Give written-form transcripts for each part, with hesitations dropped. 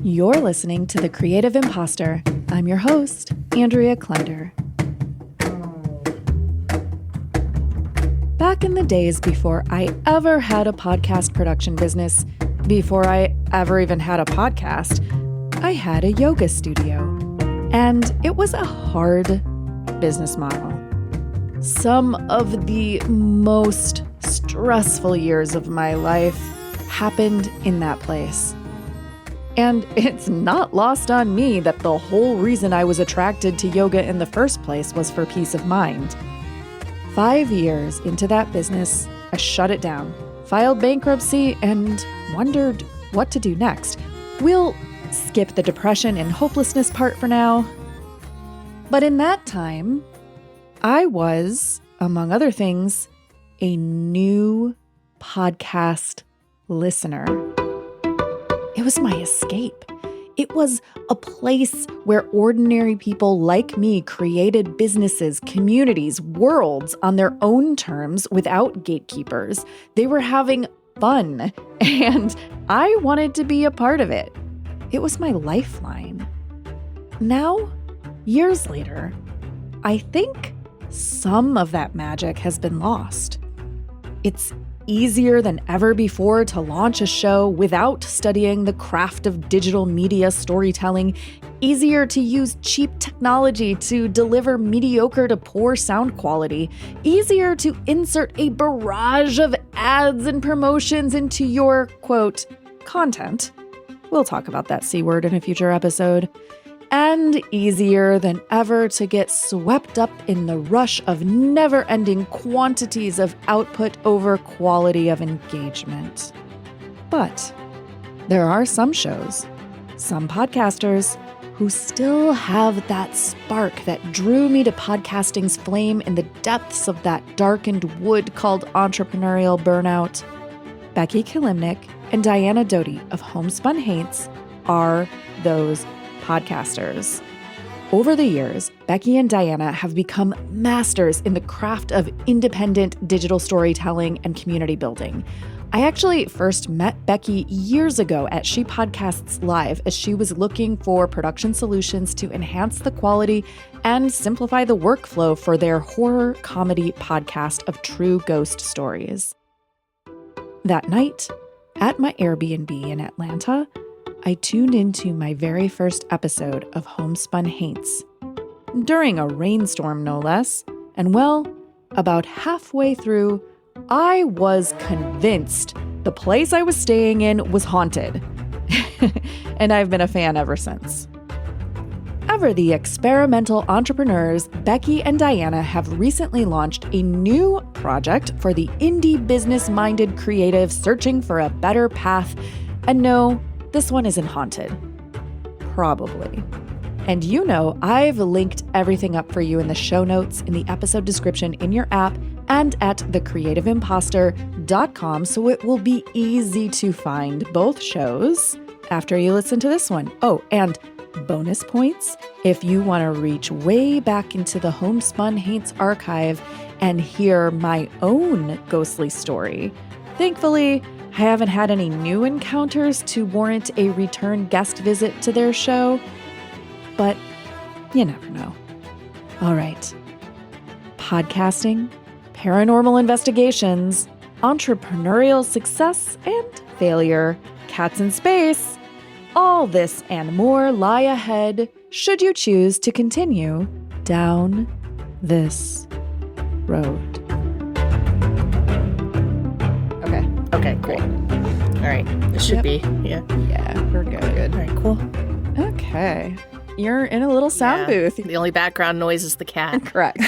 You're listening to The Creative Imposter. I'm your host, Andrea Klender. Back in the days before I ever had a podcast production business, before I ever even had a podcast, I had a yoga studio. And it was a hard business model. Some of the most stressful years of my life happened in that place. And it's not lost on me that the whole reason I was attracted to yoga in the first place was for peace of mind. 5 years into that business, I shut it down, filed bankruptcy, and wondered what to do next. We'll skip the depression and hopelessness part for now. But in that time, I was, among other things, a new podcast listener. It was my escape. It was a place where ordinary people like me created businesses, communities, worlds on their own terms without gatekeepers. They were having fun, and I wanted to be a part of it. It was my lifeline. Now, years later, I think some of that magic has been lost. It's easier than ever before to launch a show without studying the craft of digital media storytelling, easier to use cheap technology to deliver mediocre to poor sound quality, easier to insert a barrage of ads and promotions into your, quote, content. We'll talk about that C word in a future episode. And easier than ever to get swept up in the rush of never-ending quantities of output over quality of engagement. But there are some shows, some podcasters, who still have that spark that drew me to podcasting's flame in the depths of that darkened wood called entrepreneurial burnout. Becky Kilimnik and Diana Doty of Homespun Haints are those podcasters. Over the years, Becky and Diana have become masters in the craft of independent digital storytelling and community building. I actually first met Becky years ago at She Podcasts Live as she was looking for production solutions to enhance the quality and simplify the workflow for their horror comedy podcast of true ghost stories. That night, at my Airbnb in Atlanta, I tuned into my very first episode of Homespun Haints. During a rainstorm, no less. And well, about halfway through, I was convinced the place I was staying in was haunted. And I've been a fan ever since. Ever the experimental entrepreneurs, Becky and Diana have recently launched a new project for the indie business-minded creative searching for a better path. And no, this one isn't haunted. Probably. And you know, I've linked everything up for you in the show notes, in the episode description, in your app, and at thecreativeimposter.com, so it will be easy to find both shows after you listen to this one. Oh, and bonus points if you want to reach way back into the Homespun Haints archive and hear my own ghostly story. Thankfully, I haven't had any new encounters to warrant a return guest visit to their show, but you never know. All right. Podcasting, paranormal investigations, entrepreneurial success and failure, cats in space, all this and more lie ahead should you choose to continue down this road. Okay, great. All right, this should be, Yeah, we're good. All right, cool. Okay. You're in a little sound booth. The only background noise is the cat. Correct.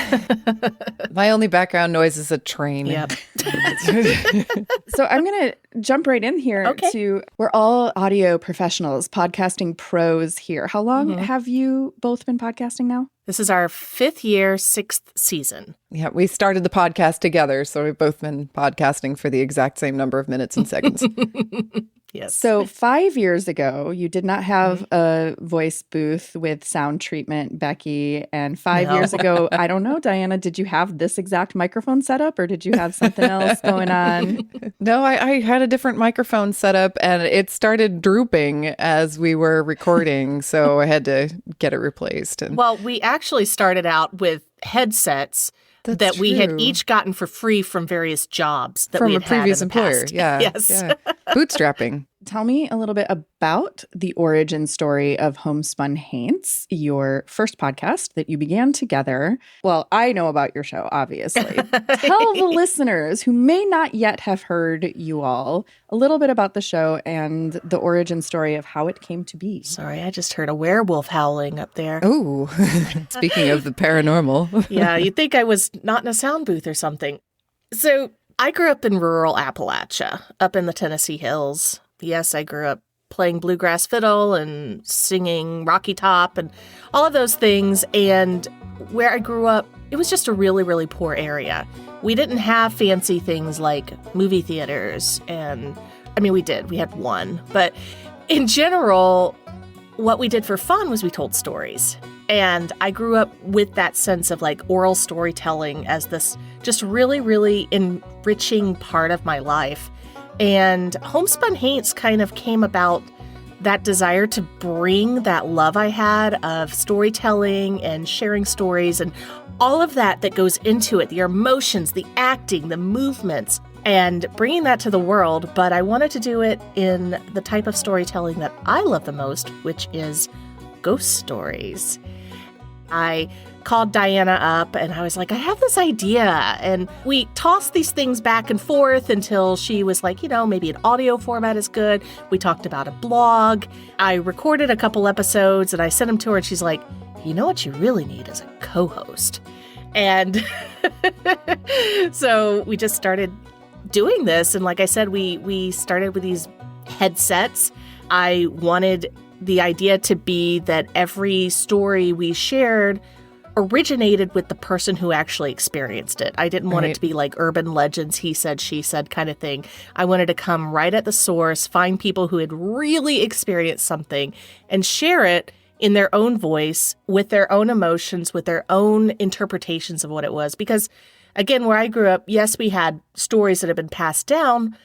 My only background noise is a train. Yep. So I'm going to jump right in here to, we're all audio professionals, podcasting pros here. How long have you both been podcasting now? This is our 5th year, 6th season. Yeah, we started the podcast together, so we've both been podcasting for the exact same number of minutes and seconds. Yes. So 5 years ago, you did not have a voice booth with sound treatment, Becky. And 5 years ago, I don't know, Diana, did you have this exact microphone setup or did you have something else going on? No, I had a different microphone set up and it started drooping as we were recording. So I had to get it replaced. And Well, we actually started out with headsets that we had true. each gotten for free from various jobs that From we a had previous had in the employer. past. Yeah. Yes. Yeah. Bootstrapping. Tell me a little bit about the origin story of Homespun Haints, your first podcast that you began together. Well, I know about your show, obviously. Tell the listeners who may not yet have heard you all a little bit about the show and the origin story of how it came to be. Sorry, I just heard a werewolf howling up there. Oh, speaking of the paranormal. Yeah, you'd think I was not in a sound booth or something. So I grew up in rural Appalachia, up in the Tennessee hills. Yes, I grew up playing bluegrass fiddle and singing Rocky Top and all of those things. And where I grew up, it was just a really, really poor area. We didn't have fancy things like movie theaters. And I mean, we did. We had one. But in general, what we did for fun was we told stories. And I grew up with that sense of like oral storytelling as this just really, really enriching part of my life. And Homespun Haints kind of came about that desire to bring that love I had of storytelling and sharing stories and all of that goes into it, the emotions, the acting, the movements, and bringing that to the world. But I wanted to do it in the type of storytelling that I love the most, which is ghost stories. I called Diana up and I was like, I have this idea. And we tossed these things back and forth until she was like, maybe an audio format is good. We talked about a blog. I recorded a couple episodes and I sent them to her and she's like, what you really need is a co-host. And so we just started doing this. And like I said, we started with these headsets. I wanted the idea to be that every story we shared originated with the person who actually experienced it. I didn't want it to be like urban legends, he said, she said kind of thing. I wanted to come right at the source, find people who had really experienced something and share it in their own voice, with their own emotions, with their own interpretations of what it was. Because again, where I grew up, yes, we had stories that had been passed down,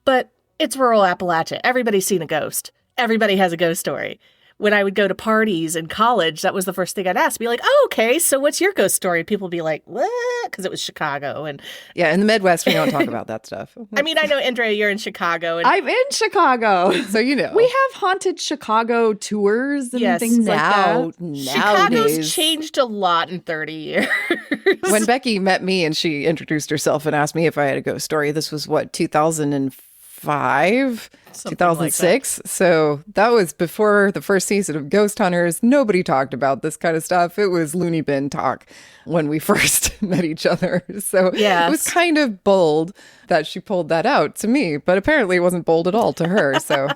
but it's rural Appalachia. Everybody's seen a ghost. Everybody has a ghost story. When I would go to parties in college, that was the first thing I'd ask. Be like, oh, okay, so what's your ghost story? People would be like, what? Because it was Chicago. And yeah, in the Midwest, we don't talk about that stuff. I mean, I know, Andrea, you're in Chicago. And I'm in Chicago. So we have haunted Chicago tours and things like that. Chicago's changed a lot in 30 years. When Becky met me and she introduced herself and asked me if I had a ghost story, this was 2005? 2006. Like so that was before the first season of Ghost Hunters. Nobody talked about this kind of stuff. It was loony bin talk when we first met each other. So It was kind of bold that she pulled that out to me, but apparently it wasn't bold at all to her. So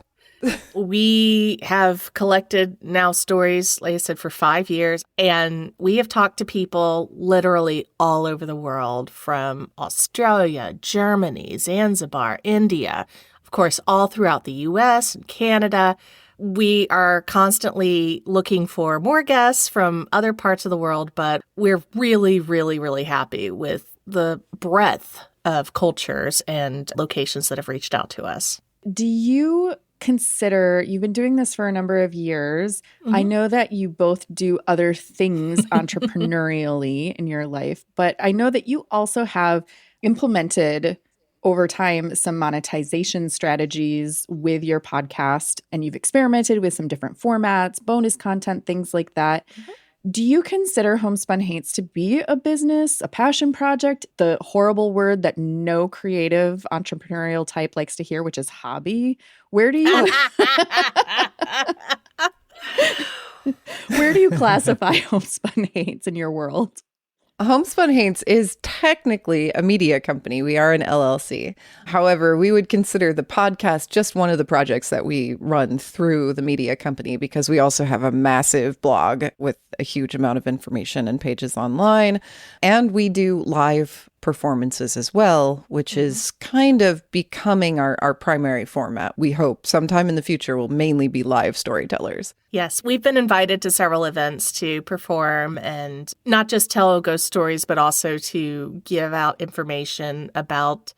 we have collected now stories, like I said, for 5 years, and we have talked to people literally all over the world, from Australia, Germany, Zanzibar, India, of course, all throughout the US and Canada. We are constantly looking for more guests from other parts of the world, but we're really, really, really happy with the breadth of cultures and locations that have reached out to us. Do you consider, you've been doing this for a number of years. Mm-hmm. I know that you both do other things entrepreneurially in your life, but I know that you also have implemented over time some monetization strategies with your podcast, and you've experimented with some different formats, bonus content, things like that. Mm-hmm. Do you consider Homespun Haints to be a business, a passion project, the horrible word that no creative entrepreneurial type likes to hear, which is hobby? Where do you classify Homespun Haints in your world? Homespun Haints is technically a media company. We are an LLC. However, we would consider the podcast just one of the projects that we run through the media company, because we also have a massive blog with a huge amount of information and pages online. And we do live performances as well, which is kind of becoming our primary format. We hope sometime in the future we'll mainly be live storytellers. Yes, we've been invited to several events to perform and not just tell ghost stories, but also to give out information about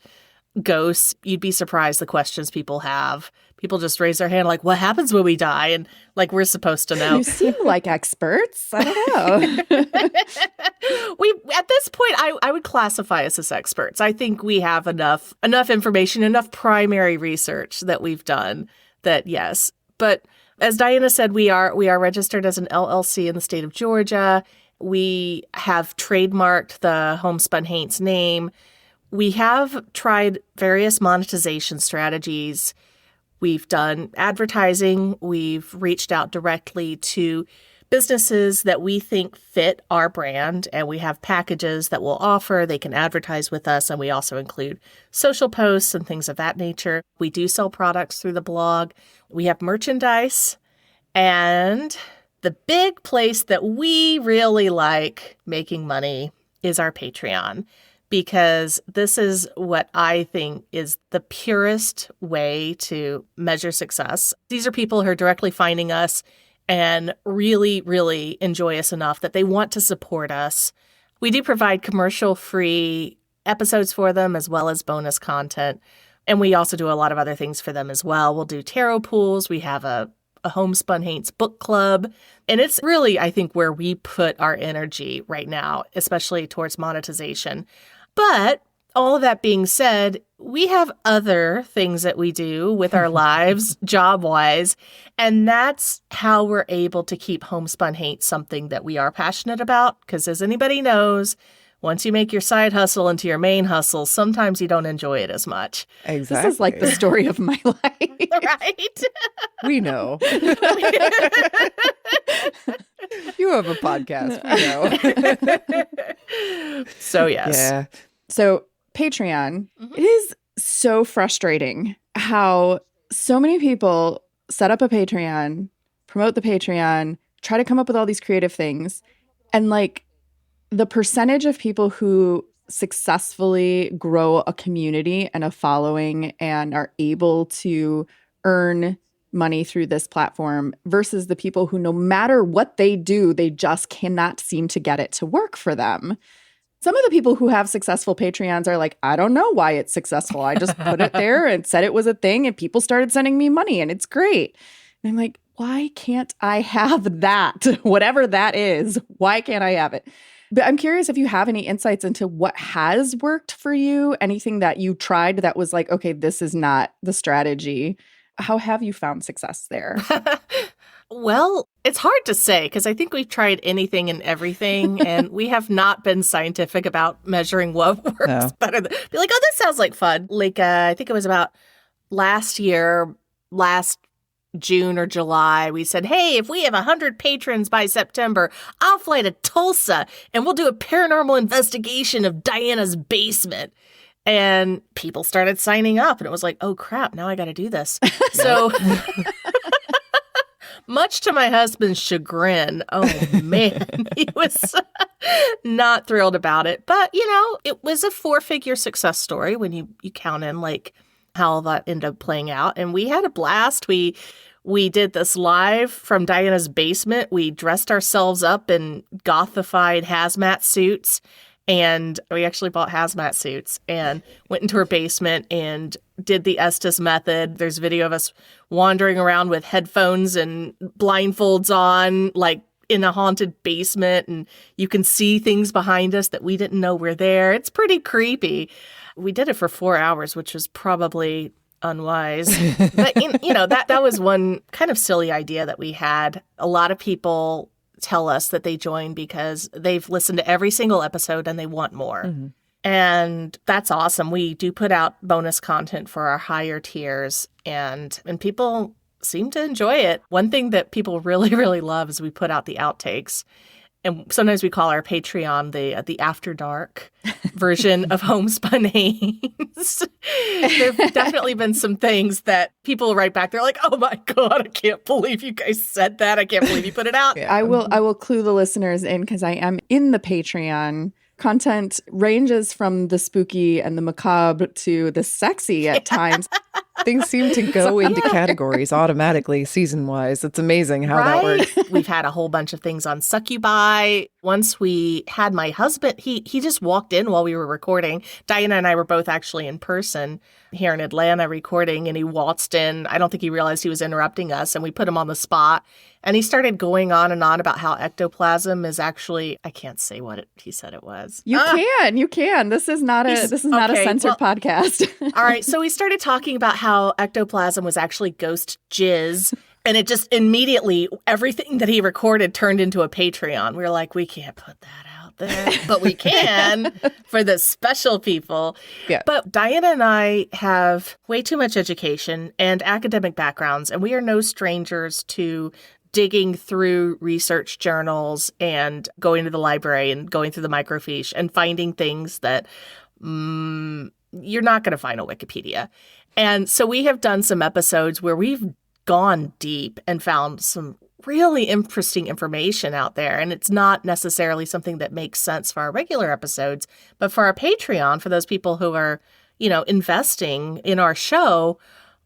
ghosts. You'd be surprised the questions people have. People just raise their hand like, what happens when we die? And like, we're supposed to know. You seem like experts. I don't know. At this point, I would classify us as experts. I think we have enough information, enough primary research that we've done that, yes. But as Diana said, we are registered as an LLC in the state of Georgia. We have trademarked the Homespun Haints name. We have tried various monetization strategies. We've done advertising. We've reached out directly to businesses that we think fit our brand, and we have packages that we'll offer. They can advertise with us, and we also include social posts and things of that nature. We do sell products through the blog. We have merchandise, and the big place that we really like making money is our Patreon, because this is what I think is the purest way to measure success. These are people who are directly finding us and really, really enjoy us enough that they want to support us. We do provide commercial-free episodes for them as well as bonus content. And we also do a lot of other things for them as well. We'll do tarot pools. We have a Homespun Haints book club. And it's really, I think, where we put our energy right now, especially towards monetization. But all of that being said, we have other things that we do with our lives, job-wise, and that's how we're able to keep Homespun Haints something that we are passionate about. Because as anybody knows, once you make your side hustle into your main hustle, sometimes you don't enjoy it as much. Exactly. This is like the story of my life. Right? We know. You have a podcast. We know. So, yes. Yeah. So Patreon, it is so frustrating how so many people set up a Patreon, promote the Patreon, try to come up with all these creative things. And like the percentage of people who successfully grow a community and a following and are able to earn money through this platform versus the people who, no matter what they do, they just cannot seem to get it to work for them. Some of the people who have successful Patreons are like, I don't know why it's successful. I just put it there and said it was a thing and people started sending me money and it's great. And I'm like, why can't I have that? Whatever that is, why can't I have it? But I'm curious if you have any insights into what has worked for you, anything that you tried that was like, okay, this is not the strategy. How have you found success there? Well, it's hard to say because I think we've tried anything and everything, and we have not been scientific about measuring what works better. Be like, oh, this sounds like fun. Like, I think it was about last June or July, we said, hey, if we have 100 patrons by September, I'll fly to Tulsa and we'll do a paranormal investigation of Diana's basement. And people started signing up and it was like, oh, crap, now I got to do this. So much to my husband's chagrin, oh, man, he was not thrilled about it. But, you know, it was a 4-figure success story when you count in like how that ended up playing out. And we had a blast. We did this live from Diana's basement. We dressed ourselves up in gothified hazmat suits. And we actually bought hazmat suits and went into her basement and did the Estes method. There's video of us wandering around with headphones and blindfolds on, like in a haunted basement. And you can see things behind us that we didn't know were there. It's pretty creepy. We did it for 4 hours, which was probably unwise. But, you know, that was one kind of silly idea that we had. A lot of people tell us that they join because they've listened to every single episode and they want more. Mm-hmm. And that's awesome. We do put out bonus content for our higher tiers and people seem to enjoy it. One thing that people really, really love is we put out the outtakes. And sometimes we call our Patreon the After Dark version of Homespun Haints. There have definitely been some things that people write back. They're like, oh my God, I can't believe you guys said that. I can't believe you put it out. I will clue the listeners in because I am in the Patreon content ranges from the spooky and the macabre to the sexy at times. Things seem to go into categories automatically, season-wise. It's amazing how that works. We've had a whole bunch of things on succubi. Once we had my husband, he just walked in while we were recording. Diana and I were both actually in person here in Atlanta recording, and he waltzed in. I don't think he realized he was interrupting us, and we put him on the spot. And he started going on and on about how ectoplasm is actually, I can't say what he said it was. You can. This is not a censored podcast. All right. So we started talking about how ectoplasm was actually ghost jizz. And it just immediately, everything that he recorded turned into a Patreon. We were like, we can't put that out there, but we can for the special people. Yeah. But Diana and I have way too much education and academic backgrounds, and we are no strangers to digging through research journals and going to the library and going through the microfiche and finding things that you're not going to find on Wikipedia. And so we have done some episodes where we've gone deep and found some really interesting information out there. And it's not necessarily something that makes sense for our regular episodes, but for our Patreon, for those people who are, investing in our show.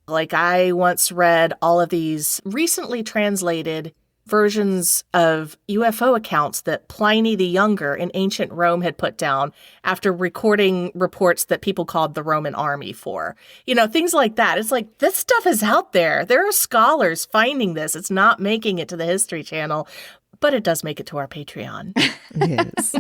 Like, I once read all of these recently translated versions of UFO accounts that Pliny the Younger in ancient Rome had put down after recording reports that people called the Roman army for. Things like that. It's like, this stuff is out there. There are scholars finding this. It's not making it to the History Channel, but it does make it to our Patreon. Yes.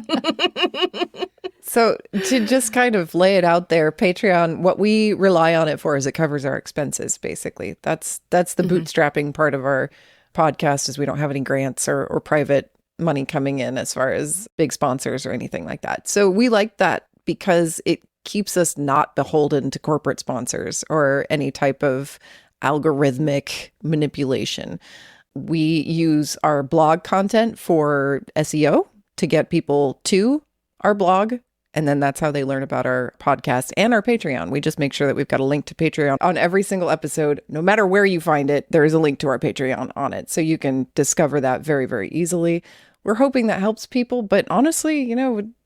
So to just kind of lay it out there, Patreon, what we rely on it for is it covers our expenses, basically. That's the bootstrapping part of our podcast, is we don't have any grants or private money coming in as far as big sponsors or anything like that. So we like that because it keeps us not beholden to corporate sponsors or any type of algorithmic manipulation. We use our blog content for SEO to get people to our blog. And then that's how they learn about our podcast and our Patreon. We just make sure that we've got a link to Patreon on every single episode. No matter where you find it, there is a link to our Patreon on it. So you can discover that very, very easily. We're hoping that helps people. But honestly,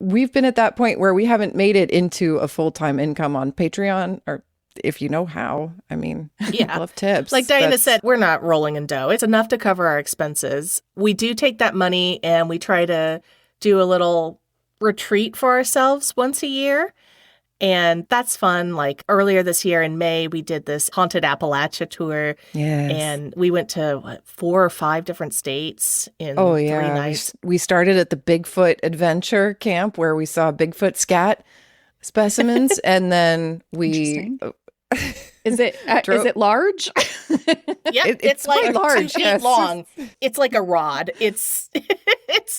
we've been at that point where we haven't made it into a full-time income on Patreon, or if you know how. I mean, yeah. love tips. Like Diana said, we're not rolling in dough. It's enough to cover our expenses. We do take that money and we try to do a little retreat for ourselves once a year. And that's fun. Like earlier this year in May, we did this Haunted Appalachia tour. Yes. And we went to 4 or 5 different states in 3 nights. We started at the Bigfoot Adventure Camp where we saw Bigfoot scat specimens. And then we... Is it large? Yep, it's like large, 2 feet long. It's like a rod. It's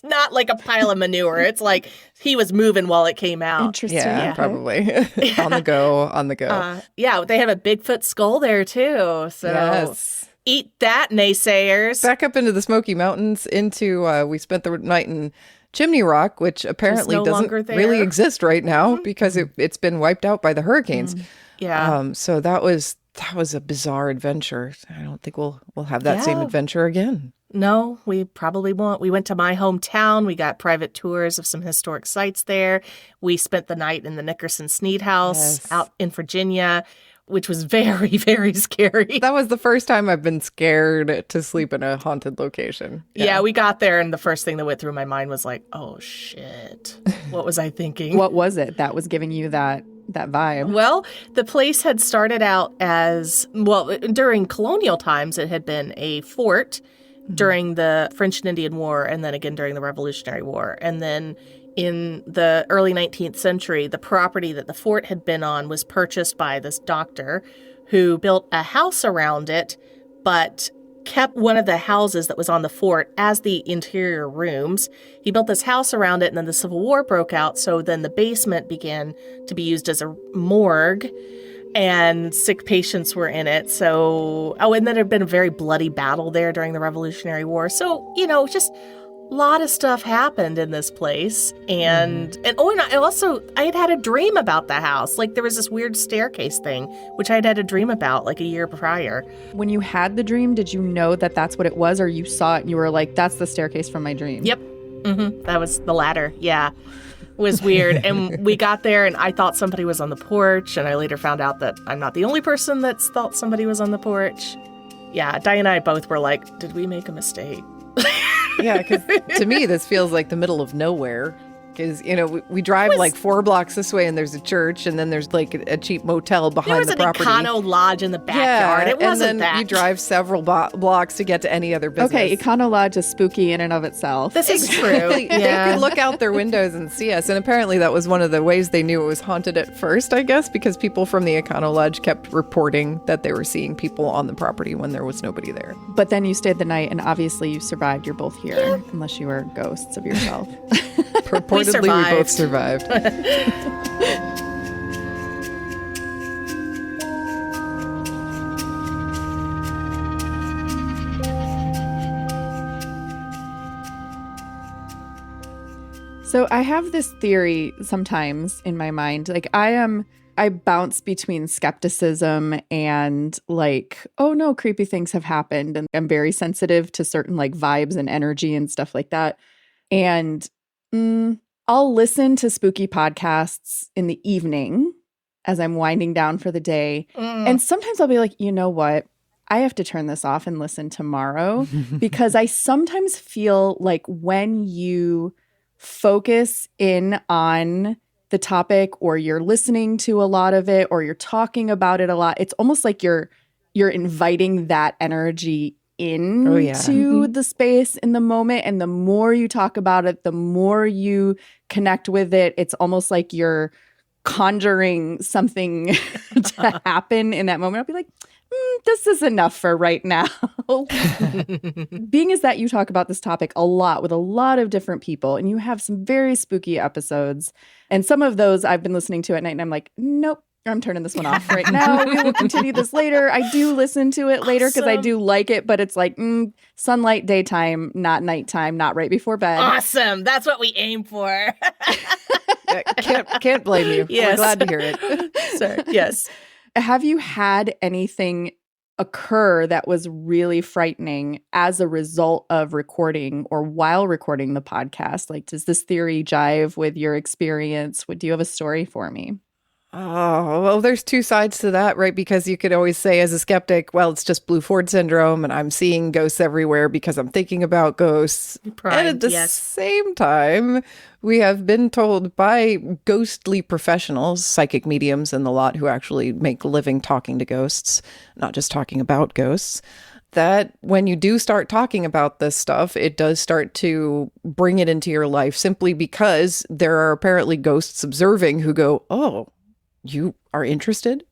not like a pile of manure. It's like he was moving while it came out. Interesting. Yeah, probably. On the go. Yeah, they have a Bigfoot skull there too. So yes. Eat that, naysayers. Back up into the Smoky Mountains. We spent the night in Chimney Rock, which apparently doesn't really exist right now because it's been wiped out by the hurricanes. Yeah. So that was a bizarre adventure. I don't think we'll have that same adventure again. No, we probably won't. We went to my hometown. We got private tours of some historic sites there. We spent the night in the Nickerson Sneed House out in Virginia, which was very, very scary. That was the first time I've been scared to sleep in a haunted location. Yeah, we got there and the first thing that went through my mind was like, oh, shit. What was I thinking? What was it that was giving you that vibe? Well, the place had started out as, during colonial times, it had been a fort during the French and Indian War and then again during the Revolutionary War. And then in the early 19th century, the property that the fort had been on was purchased by this doctor who built a house around it, but kept one of the houses that was on the fort as the interior rooms. He built this house around it, and then the Civil War broke out, so then the basement began to be used as a morgue, and sick patients were in it. So, and then there had been a very bloody battle there during the Revolutionary War. So, just a lot of stuff happened in this place. And I had a dream about the house. Like there was this weird staircase thing, which I'd had a dream about like a year prior. When you had the dream, did you know that that's what it was, or you saw it and you were like, that's the staircase from my dream? Yep. Mm-hmm. That was the latter. Yeah. was weird. And we got there and I thought somebody was on the porch. And I later found out that I'm not the only person that's thought somebody was on the porch. Yeah, Diana and I both were like, did we make a mistake? Yeah, because to me, this feels like the middle of nowhere. Because, we drive like 4 blocks this way and there's a church and then there's like a cheap motel behind the property. There was an Econo Lodge in the backyard. It wasn't and then you drive several blocks to get to any other business. Okay, Econo Lodge is spooky in and of itself. This is true. They could look out their windows and see us. And apparently that was one of the ways they knew it was haunted at first, I guess, because people from the Econo Lodge kept reporting that they were seeing people on the property when there was nobody there. But then you stayed the night and obviously you survived. You're both here, unless you were ghosts of yourself. Purportedly, we both survived. So I have this theory sometimes in my mind. Like I bounce between skepticism and like, oh no, creepy things have happened. And I'm very sensitive to certain like vibes and energy and stuff like that. And I'll listen to spooky podcasts in the evening as I'm winding down for the day. And sometimes I'll be like, you know what? I have to turn this off and listen tomorrow because I sometimes feel like when you focus in on the topic or you're listening to a lot of it or you're talking about it a lot, it's almost like you're inviting that energy into the space in the moment. And the more you talk about it, the more you connect with it. It's almost like you're conjuring something to happen in that moment. I'll be like, this is enough for right now. Being as that you talk about this topic a lot with a lot of different people and you have some very spooky episodes. And some of those I've been listening to at night and I'm like, nope. I'm turning this one off right now. We will continue this later. I do listen to it later because I do like it, but it's like sunlight, daytime, not nighttime, not right before bed. Awesome. That's what we aim for. Can't blame you. Yes. We're glad to hear it. Sorry. Yes. Have you had anything occur that was really frightening as a result of recording or while recording the podcast? Like, does this theory jive with your experience? Do you have a story for me? Oh, well, there's 2 sides to that, right? Because you could always say as a skeptic, well, it's just Blue Ford syndrome and I'm seeing ghosts everywhere because I'm thinking about ghosts. And at the same time, we have been told by ghostly professionals, psychic mediums and the lot who actually make a living talking to ghosts, not just talking about ghosts, that when you do start talking about this stuff, it does start to bring it into your life simply because there are apparently ghosts observing who go, oh, you are interested?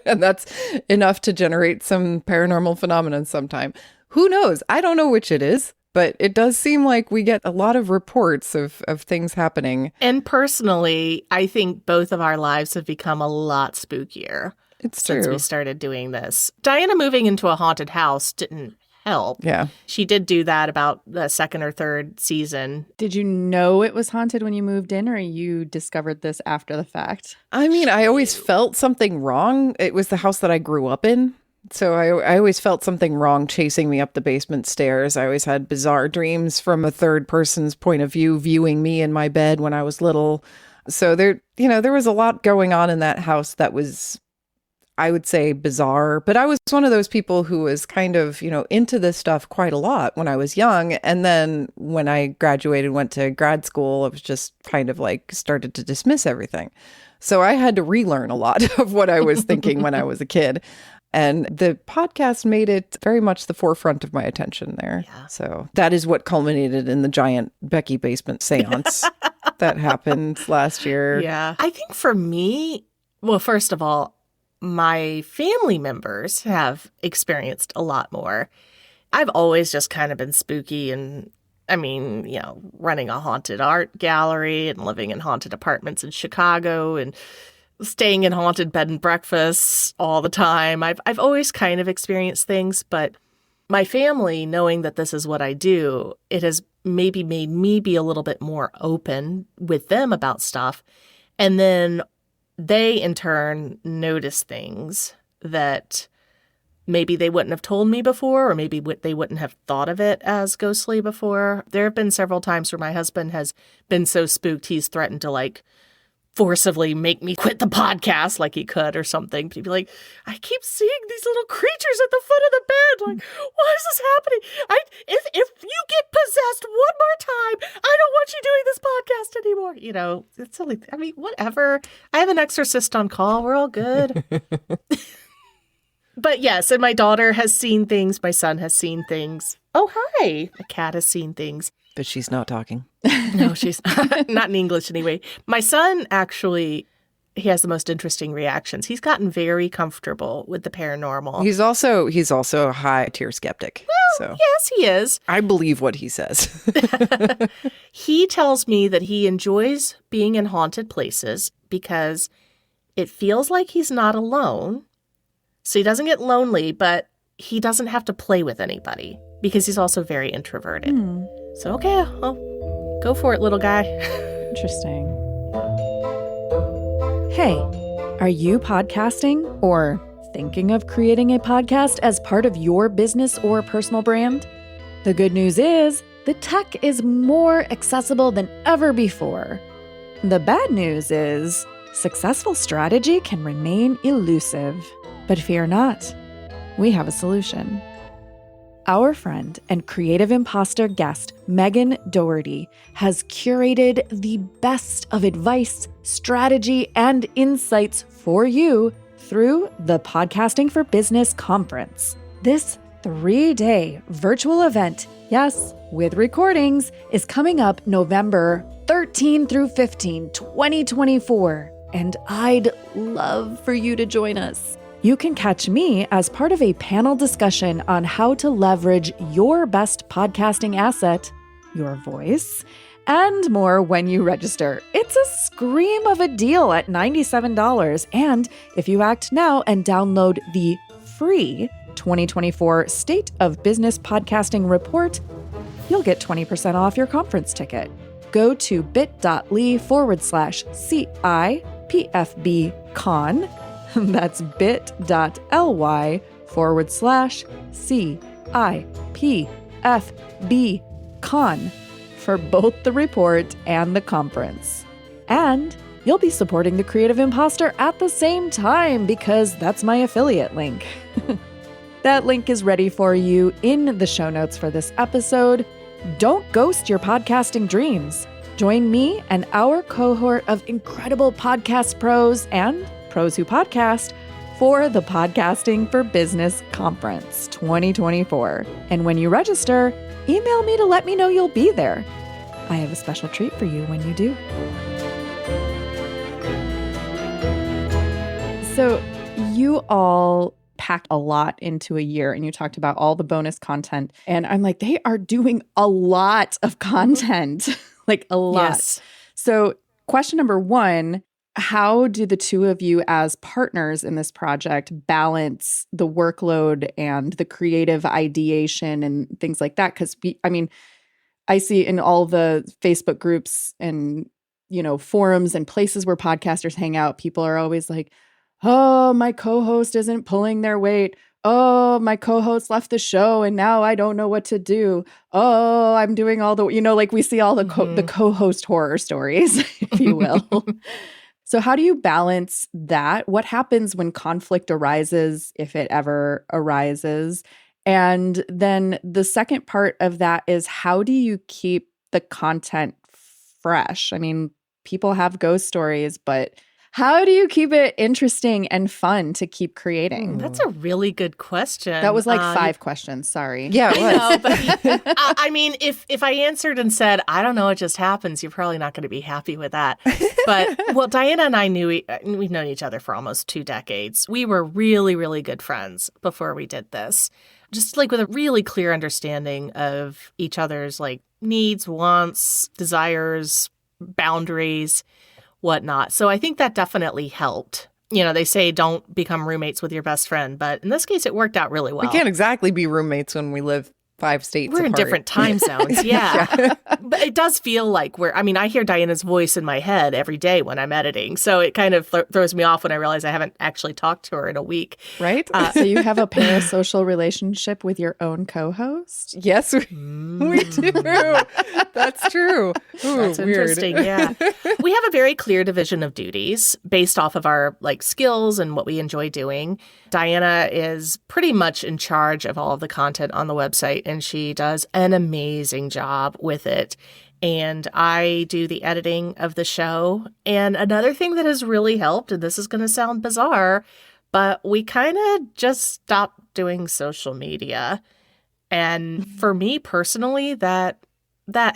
And that's enough to generate some paranormal phenomenon sometime. Who knows? I don't know which it is, but it does seem like we get a lot of reports of things happening. And personally, I think both of our lives have become a lot spookier. It's true. Since we started doing this. Diana moving into a haunted house didn't help. Yeah. She did do that about the 2nd or 3rd season. Did you know it was haunted when you moved in or you discovered this after the fact? I mean, I always felt something wrong. It was the house that I grew up in. So I always felt something wrong chasing me up the basement stairs. I always had bizarre dreams from a third person's point of view, viewing me in my bed when I was little. So there was a lot going on in that house that was, I would say, bizarre. But I was one of those people who was kind of, into this stuff quite a lot when I was young. And then when I graduated, went to grad school, I was just kind of like started to dismiss everything. So I had to relearn a lot of what I was thinking when I was a kid. And the podcast made it very much the forefront of my attention there. Yeah. So that is what culminated in the giant Becky basement seance that happened last year. Yeah. I think for me, well, first of all, my family members have experienced a lot more. I've always just kind of been spooky and, running a haunted art gallery and living in haunted apartments in Chicago and staying in haunted bed and breakfasts all the time. I've always kind of experienced things, but my family, knowing that this is what I do, it has maybe made me be a little bit more open with them about stuff. And then they, in turn, notice things that maybe they wouldn't have told me before, or maybe they wouldn't have thought of it as ghostly before. There have been several times where my husband has been so spooked he's threatened to like forcibly make me quit the podcast, like he could or something. But he'd be like, I keep seeing these little creatures at the foot of the bed. Like, why is this happening? If you get possessed one more time, I don't want you doing this podcast anymore. You know, it's silly. I mean, whatever. I have an exorcist on call. We're all good. But yes, and my daughter has seen things. My son has seen things. Oh, hi. The cat has seen things. But she's not talking. No, she's not in English anyway. My son actually, he has the most interesting reactions. He's gotten very comfortable with the paranormal. He's also a high tier skeptic. Well, yes, he is. I believe what he says. He tells me that he enjoys being in haunted places because it feels like he's not alone. So he doesn't get lonely, but he doesn't have to play with anybody because he's also very introverted. So, okay, I'll go for it, little guy. Interesting. Hey, are you podcasting or thinking of creating a podcast as part of your business or personal brand? The good news is the tech is more accessible than ever before. The bad news is successful strategy can remain elusive. But fear not, we have a solution. Our friend and creative imposter guest, Megan Doherty, has curated the best of advice, strategy, and insights for you through the Podcasting for Business Conference. This 3-day virtual event, yes, with recordings, is coming up November 13 through 15, 2024. And I'd love for you to join us. You can catch me as part of a panel discussion on how to leverage your best podcasting asset, your voice, and more when you register. It's a scream of a deal at $97. And if you act now and download the free 2024 State of Business Podcasting Report, you'll get 20% off your conference ticket. Go to bit.ly/CIPFBCon. That's bit.ly/CIPFBCon for both the report and the conference. And you'll be supporting the Creative Imposter at the same time because that's my affiliate link. That link is ready for you in the show notes for this episode. Don't ghost your podcasting dreams. Join me and our cohort of incredible podcast pros and pros who podcast for the Podcasting for Business Conference 2024. And when you register, email me to let me know you'll be there. I have a special treat for you when you do. So you all packed a lot into a year and you talked about all the bonus content. And I'm like, they are doing a lot of content, like a lot. Yes. So question number one, how do the two of you as partners in this project balance the workload and the creative ideation and things like that? Because I see in all the Facebook groups and, forums and places where podcasters hang out, people are always like, oh, my co-host isn't pulling their weight. Oh, my co-host left the show and now I don't know what to do. Oh, I'm doing all the, like we see all the the co-host horror stories, if you will. So how do you balance that? What happens when conflict arises, if it ever arises? And then the second part of that is how do you keep the content fresh? I mean, people have ghost stories, but how do you keep it interesting and fun to keep creating? That's a really good question. That was like 5 questions. Sorry. Yeah, it was. I know, but if I answered and said, I don't know, it just happens, you're probably not going to be happy with that. But, well, Diana and I we've known each other for almost 2 decades. We were really, really good friends before we did this. Just like with a really clear understanding of each other's like needs, wants, desires, boundaries, whatnot. So I think that definitely helped. They say don't become roommates with your best friend, but in this case, it worked out really well. We can't exactly be roommates when we live 5 states We're in apart. different time zones. Yeah. But it does feel like I hear Diana's voice in my head every day when I'm editing. So it kind of throws me off when I realize I haven't actually talked to her in a week. Right? So you have a parasocial relationship with your own co-host? Yes, we do. That's true. Ooh, That's interesting. Yeah. We have a very clear division of duties based off of our skills and what we enjoy doing. Diana is pretty much in charge of all of the content on the website, and she does an amazing job with it. And I do the editing of the show. And another thing that has really helped, and this is going to sound bizarre, but we kind of just stopped doing social media. And for me personally, that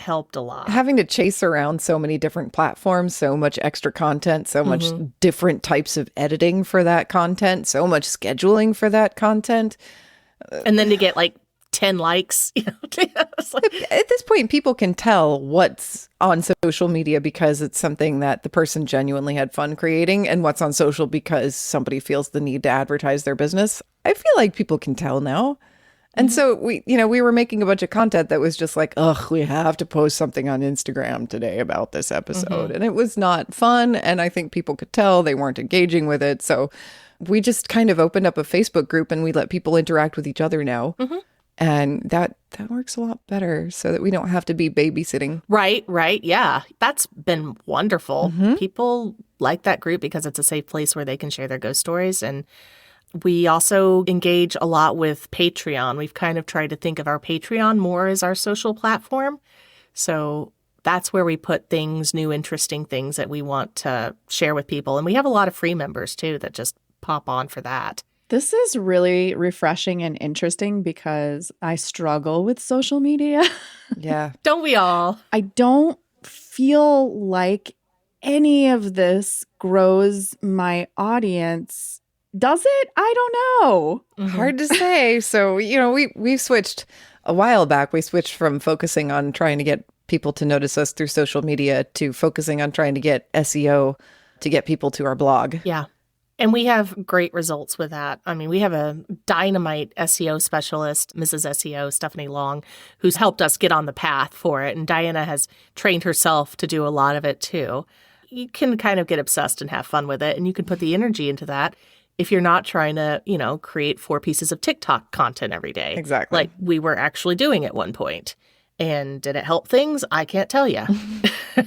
helped a lot. Having to chase around so many different platforms, so much extra content, so much different types of editing for that content, so much scheduling for that content. And then to get 10 likes. It's At this point, people can tell what's on social media because it's something that the person genuinely had fun creating, and what's on social because somebody feels the need to advertise their business. I feel like people can tell now. And so we were making a bunch of content that was just like, we have to post something on Instagram today about this episode. And it was not fun. And I think people could tell they weren't engaging with it. So we just kind of opened up a Facebook group and we let people interact with each other now. And that works a lot better so that we don't have to be babysitting. Right. Yeah. That's been wonderful. People like that group because it's a safe place where they can share their ghost stories. And we also engage a lot with Patreon. We've kind of tried to think of our Patreon more as our social platform. So that's where we put new, interesting things that we want to share with people. And we have a lot of free members, too, that just pop on for that. This is really refreshing and interesting because I struggle with social media. Yeah. Don't we all? I don't feel like any of this grows my audience. Does it? I don't know. Hard to say. So, we switched a while back. We switched from focusing on trying to get people to notice us through social media to focusing on trying to get SEO to get people to our blog. Yeah. And we have great results with that. I mean, we have a dynamite SEO specialist, Mrs. SEO, Stephanie Long, who's helped us get on the path for it. And Diana has trained herself to do a lot of it, too. You can kind of get obsessed and have fun with it, and you can put the energy into that if you're not trying to, create 4 pieces of TikTok content every day. Exactly. Like we were actually doing at one point. And did it help things? I can't tell you.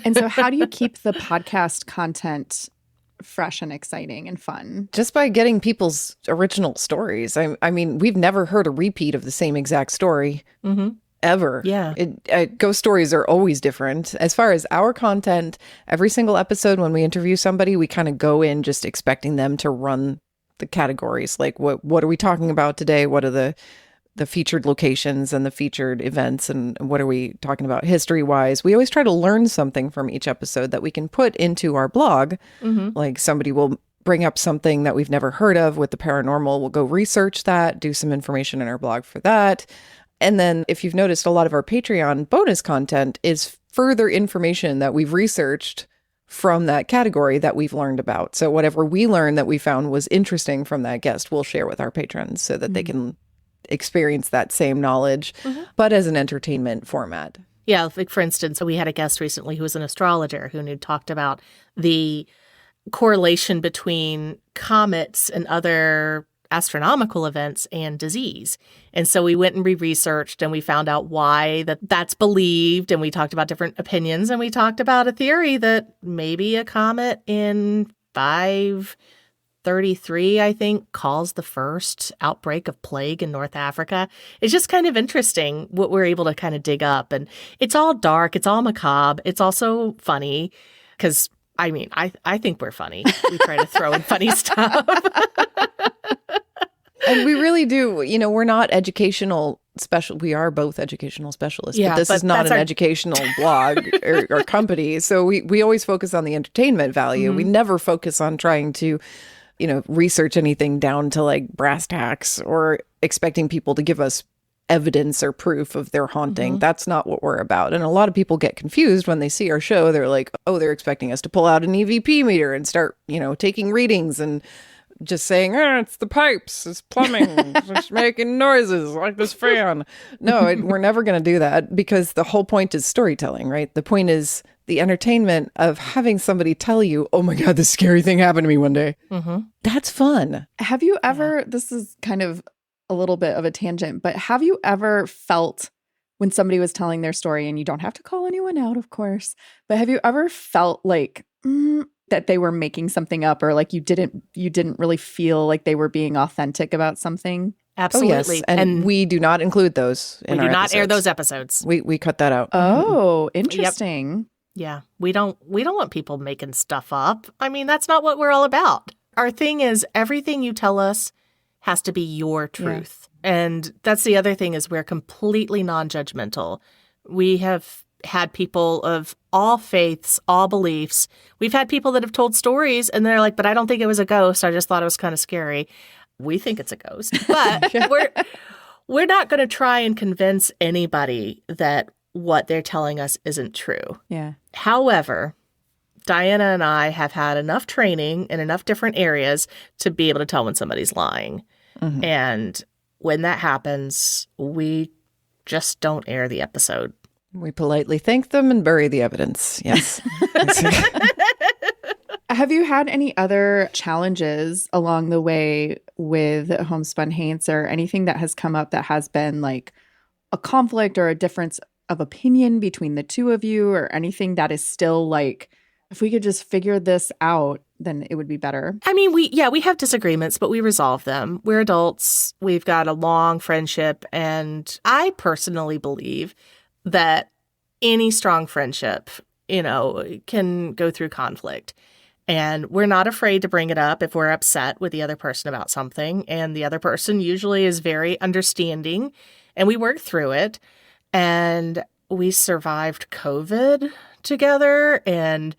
And so how do you keep the podcast content fresh and exciting and fun? Just by getting people's original stories. I mean, we've never heard a repeat of the same exact story ever. Yeah. Ghost stories are always different. As far as our content, every single episode when we interview somebody, we kind of go in just expecting them to run the categories. Like, what are we talking about today? What are the featured locations and the featured events, and what are we talking about history-wise? We always try to learn something from each episode that we can put into our blog. Like somebody will bring up something that we've never heard of with the paranormal. We'll go research that, do some information in our blog for that. And then if you've noticed, a lot of our Patreon bonus content is further information that we've researched from that category that we've learned about. So whatever we learned that we found was interesting from that guest, we'll share with our patrons so that they can experience that same knowledge, but as an entertainment format. Yeah, like for instance, we had a guest recently who was an astrologer who talked about the correlation between comets and other astronomical events and disease. And so we went and researched and we found out why that's believed, and we talked about different opinions, and we talked about a theory that maybe a comet in 533, I think, caused the first outbreak of plague in North Africa. It's just kind of interesting what we're able to kind of dig up. And it's all dark. It's all macabre. It's also funny because, I mean, I think we're funny. We try to throw in funny stuff. And we really do. We're not educational we are both educational specialists, but this is not an educational blog or company. So we always focus on the entertainment value. We never focus on trying to research anything down to like brass tacks or expecting people to give us evidence or proof of their haunting. That's not what we're about. And a lot of people get confused when they see our show. They're like, oh, they're expecting us to pull out an EVP meter and start, taking readings. And just saying, it's the pipes, it's plumbing, it's making noises like this fan. No, we're never going to do that, because the whole point is storytelling, right? The point is the entertainment of having somebody tell you, oh my God, this scary thing happened to me one day. Mm-hmm. That's fun. Have you ever, this is kind of a little bit of a tangent, but have you ever felt when somebody was telling their story, and you don't have to call anyone out, of course, but have you ever felt like that they were making something up, or like you didn't really feel like they were being authentic about something? Absolutely. Oh, yes. And we do not include those in our episodes. We do not air those episodes. We cut that out. Oh, interesting. Yep. Yeah. We don't want people making stuff up. I mean, that's not what we're all about. Our thing is everything you tell us has to be your truth. Yeah. And that's the other thing, is we're completely non-judgmental. We have had people of all faiths, all beliefs. We've had people that have told stories and they're like, but I don't think it was a ghost. I just thought it was kind of scary. We think it's a ghost. But we're not going to try and convince anybody that what they're telling us isn't true. Yeah. However, Diana and I have had enough training in enough different areas to be able to tell when somebody's lying. Mm-hmm. And when that happens, we just don't air the episode. We politely thank them and bury the evidence. Yes. Have you had any other challenges along the way with Homespun Haints, or anything that has come up that has been like a conflict or a difference of opinion between the two of you, or anything that is still like, if we could just figure this out, then it would be better? I mean, we have disagreements, but we resolve them. We're adults. We've got a long friendship. And I personally believe that any strong friendship, can go through conflict. And we're not afraid to bring it up if we're upset with the other person about something. And the other person usually is very understanding. And we work through it. And we survived COVID together. And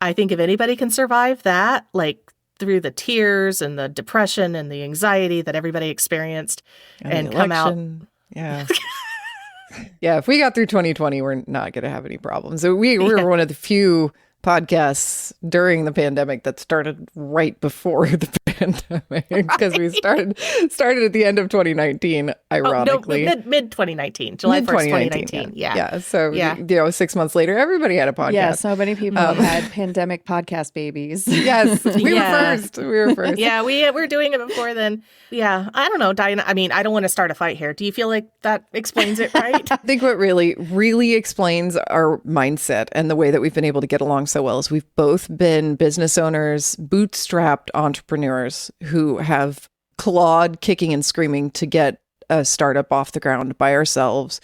I think if anybody can survive that, like through the tears and the depression and the anxiety that everybody experienced and come out. Yeah. Yeah. If we got through 2020, we're not going to have any problems. So we were one of the few podcasts during the pandemic that started right before the pandemic, because we started at the end of 2019, ironically. Mid 2019, July 1st, 2019. Yeah. So, 6 months later, everybody had a podcast. Yeah, so many people had pandemic podcast babies. Yes, we were first. Yeah, we were doing it before then. Yeah, I don't know, Diana. I mean, I don't want to start a fight here. Do you feel like that explains it right? I think what really, really explains our mindset and the way that we've been able to get along so well is we've both been business owners, bootstrapped entrepreneurs who have clawed, kicking and screaming to get a startup off the ground by ourselves.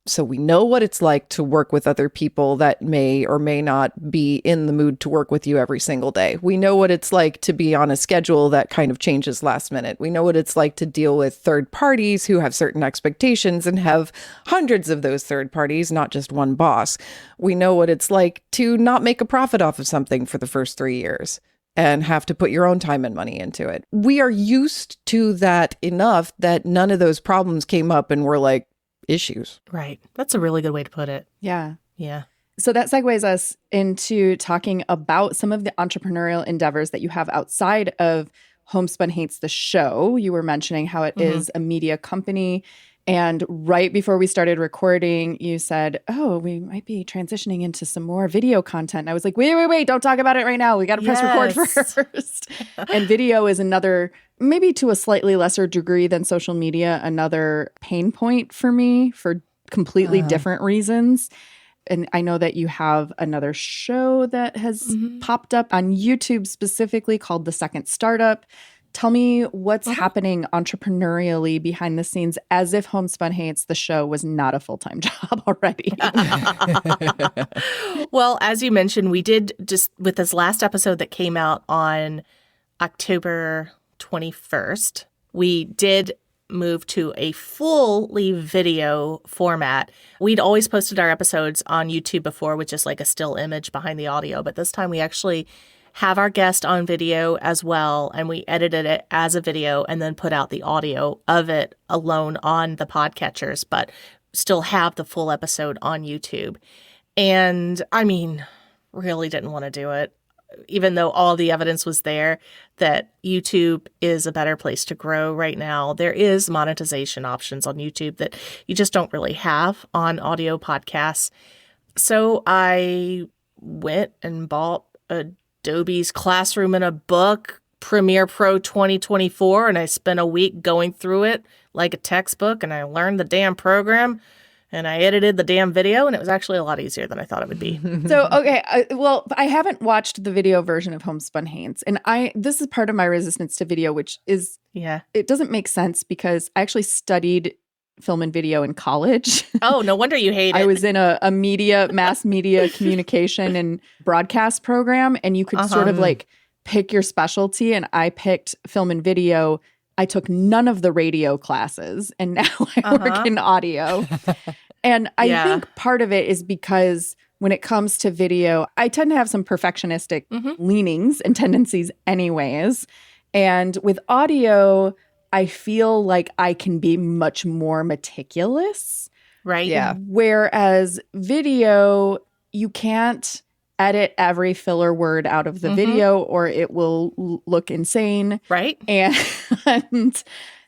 So we know what it's like to work with other people that may or may not be in the mood to work with you every single day. We know what it's like to be on a schedule that kind of changes last minute. We know what it's like to deal with third parties who have certain expectations and have hundreds of those third parties, not just one boss. We know what it's like to not make a profit off of something for the first 3 years and have to put your own time and money into it. We are used to that enough that none of those problems came up and were like, issues. Right. That's a really good way to put it. Yeah. Yeah. So that segues us into talking about some of the entrepreneurial endeavors that you have outside of Homespun Haints, the show. You were mentioning how it is a media company. And right before we started recording, you said, oh, we might be transitioning into some more video content. I was like, wait, don't talk about it right now. We got to press record first. And video is another, maybe to a slightly lesser degree than social media, another pain point for me for completely different reasons. And I know that you have another show that has popped up on YouTube specifically called The Second Startup. Tell me what's happening entrepreneurially behind the scenes, as if Homespun Haints, the show, was not a full-time job already. Well, as you mentioned, we did just with this last episode that came out on October 21st, we did move to a fully video format. We'd always posted our episodes on YouTube before with just like a still image behind the audio, but this time we actually have our guest on video as well, and we edited it as a video and then put out the audio of it alone on the podcatchers, but still have the full episode on YouTube. And I mean, really didn't want to do it. even though all the evidence was there, that YouTube is a better place to grow right now. There is monetization options on YouTube that you just don't really have on audio podcasts. So I went and bought Adobe's Classroom in a Book, Premiere Pro 2024, and I spent a week going through it like a textbook, and I learned the damn program. And I edited the damn video, and it was actually a lot easier than I thought it would be. So, okay, I haven't watched the video version of Homespun Haints, and this is part of my resistance to video, which is, it doesn't make sense because I actually studied film and video in college. Oh, no wonder you hate it. I was in a mass media communication and broadcast program, and you could sort of like pick your specialty, and I picked film and video. I took none of the radio classes, and now I work in audio. And I think part of it is because when it comes to video, I tend to have some perfectionistic leanings and tendencies anyways. And with audio, I feel like I can be much more meticulous. Right. Yeah. Whereas video, you can't edit every filler word out of the video or it will look insane. Right. And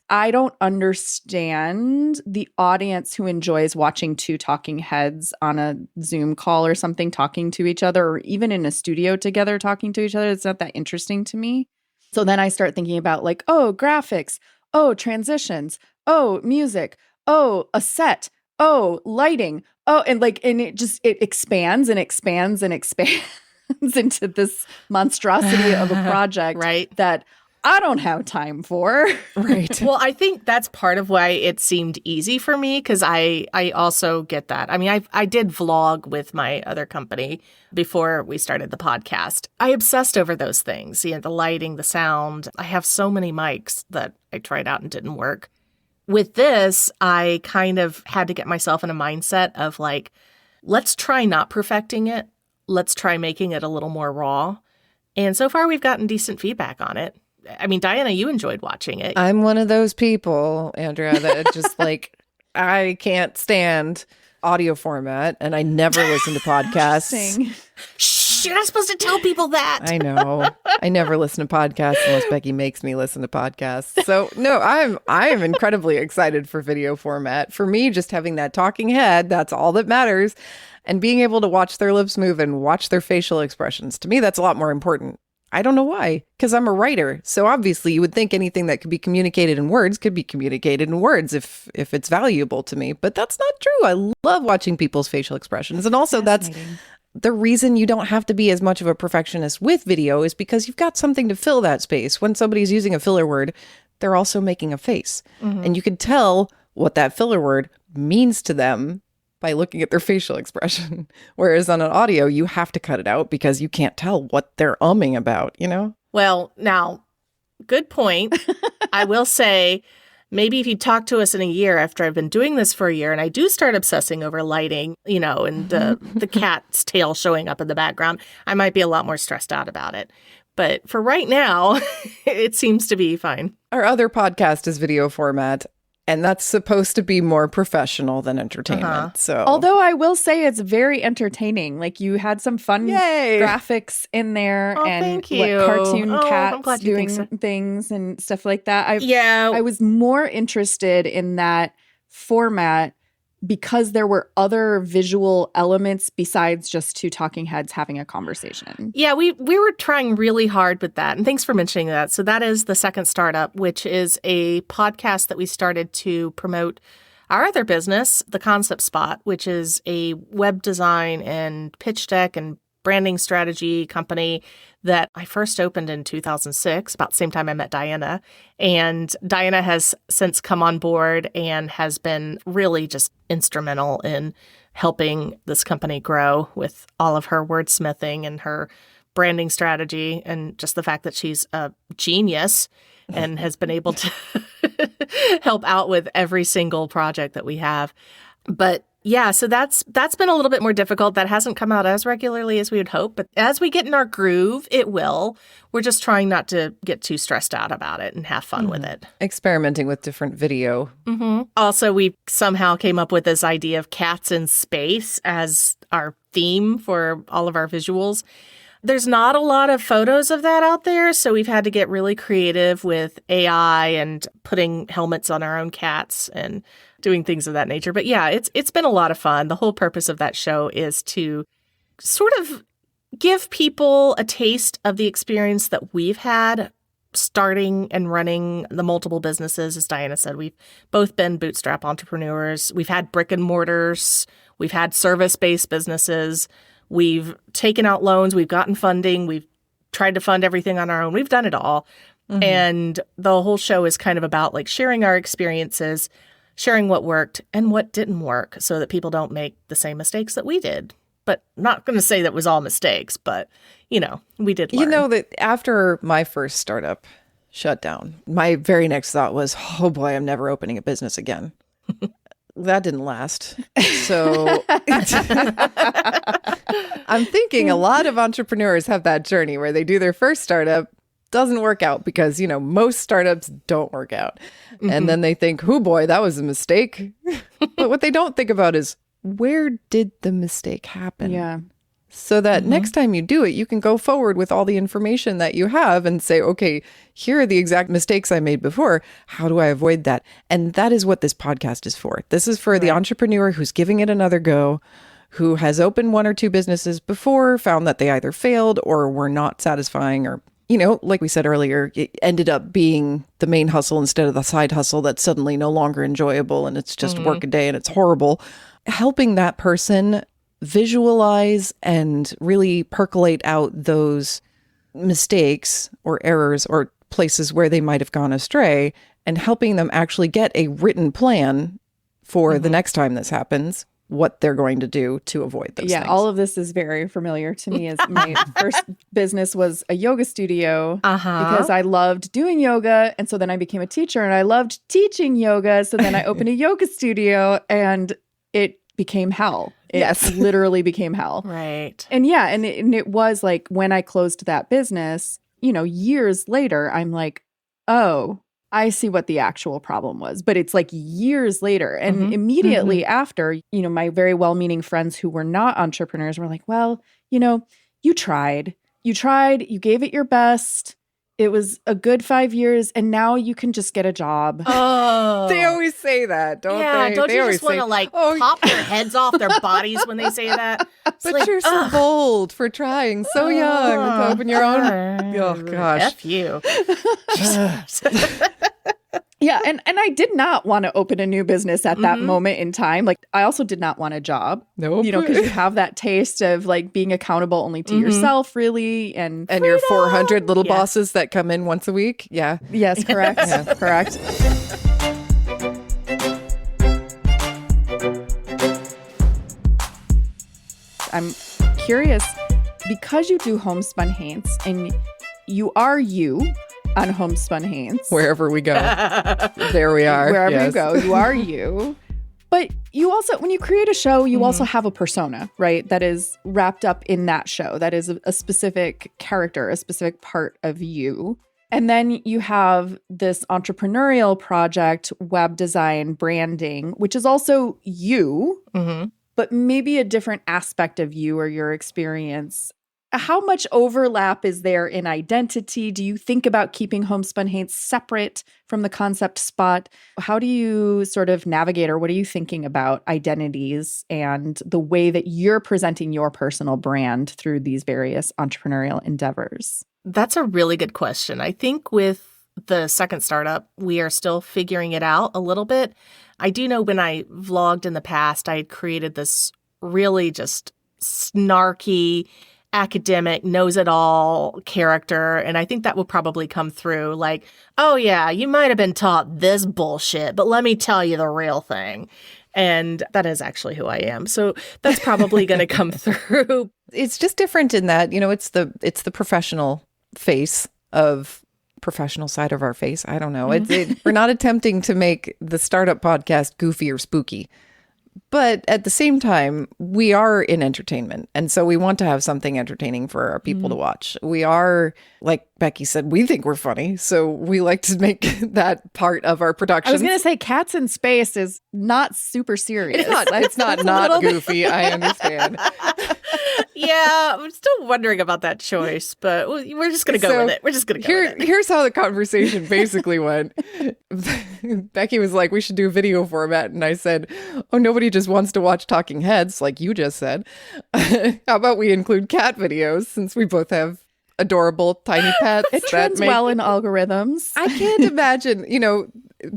I don't understand the audience who enjoys watching two talking heads on a Zoom call or something talking to each other, or even in a studio together talking to each other. It's not that interesting to me. So then I start thinking about like, oh, graphics, oh, transitions, oh, music, oh, a set, oh, lighting. Oh, and it expands and expands and expands into this monstrosity of a project that I don't have time for. Right. Well, I think that's part of why it seemed easy for me, because I also get that. I mean, I did vlog with my other company before we started the podcast. I obsessed over those things, the lighting, the sound. I have so many mics that I tried out and didn't work. With this, I kind of had to get myself in a mindset of like, let's try not perfecting it. Let's try making it a little more raw. And so far, we've gotten decent feedback on it. I mean, Diana, you enjoyed watching it. I'm one of those people, Andrea, that just like, I can't stand audio format and I never listen to podcasts. Shh, you're not supposed to tell people that. I know. I never listen to podcasts unless Becky makes me listen to podcasts. So no, I am incredibly excited for video format. For me, just having that talking head, that's all that matters. And being able to watch their lips move and watch their facial expressions, to me, that's a lot more important. I don't know why, because I'm a writer. So obviously you would think anything that could be communicated in words could be communicated in words if it's valuable to me. But that's not true. I love watching people's facial expressions. And also that's the reason you don't have to be as much of a perfectionist with video is because you've got something to fill that space. When somebody's using a filler word, they're also making a face. And you can tell what that filler word means to them by looking at their facial expression. Whereas on an audio, you have to cut it out because you can't tell what they're umming about, you know? Well, now, good point. I will say, maybe if you talk to us in a year after I've been doing this for a year and I do start obsessing over lighting, and the cat's tail showing up in the background, I might be a lot more stressed out about it. But for right now, it seems to be fine. Our other podcast is video format. And that's supposed to be more professional than entertainment. So, although I will say it's very entertaining. Like you had some fun graphics in there and cartoon cats doing things and stuff like that. I was more interested in that format because there were other visual elements besides just two talking heads having a conversation. Yeah, we were trying really hard with that. And thanks for mentioning that. So that is The Second Startup, which is a podcast that we started to promote our other business, The Concept Spot, which is a web design and pitch deck and branding strategy company that I first opened in 2006, about the same time I met Diana. And Diana has since come on board and has been really just instrumental in helping this company grow with all of her wordsmithing and her branding strategy and just the fact that she's a genius and has been able to help out with every single project that we have. But yeah, so that's been a little bit more difficult. That hasn't come out as regularly as we would hope. But as we get in our groove, it will. We're just trying not to get too stressed out about it and have fun with it. Experimenting with different video. Also, we somehow came up with this idea of cats in space as our theme for all of our visuals. There's not a lot of photos of that out there, so we've had to get really creative with AI and putting helmets on our own cats and doing things of that nature. But yeah, it's been a lot of fun. The whole purpose of that show is to sort of give people a taste of the experience that we've had starting and running the multiple businesses. As Diana said, we've both been bootstrap entrepreneurs. We've had brick and mortars. We've had service-based businesses. We've taken out loans. We've gotten funding. We've tried to fund everything on our own. We've done it all. Mm-hmm. And the whole show is kind of about like sharing our experiences, sharing what worked and what didn't work so that people don't make the same mistakes that we did. But not going to say that was all mistakes, but, we did learn. That after my first startup shut down, my very next thought was, oh boy, I'm never opening a business again. That didn't last. So I'm thinking a lot of entrepreneurs have that journey where they do their first startup, doesn't work out because, most startups don't work out. Mm-hmm. And then they think, oh boy, that was a mistake. But what they don't think about is, where did the mistake happen? Yeah. So that next time you do it, you can go forward with all the information that you have and say, okay, here are the exact mistakes I made before. How do I avoid that? And that is what this podcast is for. This is for the entrepreneur who's giving it another go, who has opened one or two businesses before, found that they either failed or were not satisfying, or, like we said earlier, it ended up being the main hustle instead of the side hustle that's suddenly no longer enjoyable and it's just work a day and it's horrible. Helping that person visualize and really percolate out those mistakes or errors or places where they might have gone astray, and helping them actually get a written plan for the next time this happens, what they're going to do to avoid those things. All of this is very familiar to me. As my first business was a yoga studio because I loved doing yoga. And so then I became a teacher and I loved teaching yoga. So then I opened a yoga studio and it became hell. It literally became hell. Right. And and it was like when I closed that business, years later, I'm like, oh, I see what the actual problem was. But it's like years later. And immediately after, my very well-meaning friends who were not entrepreneurs were like, well, you tried. You gave it your best. It was a good 5 years, and now you can just get a job. Oh. They always say that, don't they? Yeah, don't they you just want to pop their heads off their bodies when they say that? It's but you're so bold for trying, so young to open your own. Oh, gosh. F you. Yeah, and I did not want to open a new business at that moment in time. Like, I also did not want a job. Nope. Because you have that taste of like being accountable only to yourself, really, and your 400 little bosses that come in once a week. Yeah. Yes, correct. Correct. I'm curious, because you do Homespun Haints and you are you on Homespun Haints. Wherever we go. There we are. Wherever you go, you are you. But you also, when you create a show, you also have a persona, right? That is wrapped up in that show. That is a specific character, a specific part of you. And then you have this entrepreneurial project, web design, branding, which is also you, but maybe a different aspect of you or your experience. How much overlap is there in identity? Do you think about keeping Homespun Haints separate from the concept spot? How do you sort of navigate, or what are you thinking about identities and the way that you're presenting your personal brand through these various entrepreneurial endeavors? That's a really good question. I think with the second startup, we are still figuring it out a little bit. I do know when I vlogged in the past, I had created this really just snarky, academic, knows-it-all character, and I think that will probably come through like, oh yeah, you might have been taught this bullshit, but let me tell you the real thing. And that is actually who I am. So that's probably going to come through. It's just different in that, it's the professional face of professional side of our face. I don't know. We're not attempting to make the startup podcast goofy or spooky. But at the same time, we are in entertainment. And so we want to have something entertaining for our people to watch. We are, like Becky said, we think we're funny. So we like to make that part of our production. I was going to say Cats in Space is not super serious. It's not goofy. I understand. Yeah, I'm still wondering about that choice, but we're just going to go with it. We're just going to go with it. Here's how the conversation basically went. Becky was like, we should do video format. And I said, oh, nobody just wants to watch talking heads like you just said. How about we include cat videos since we both have adorable tiny pets? It trends well in algorithms. I can't imagine,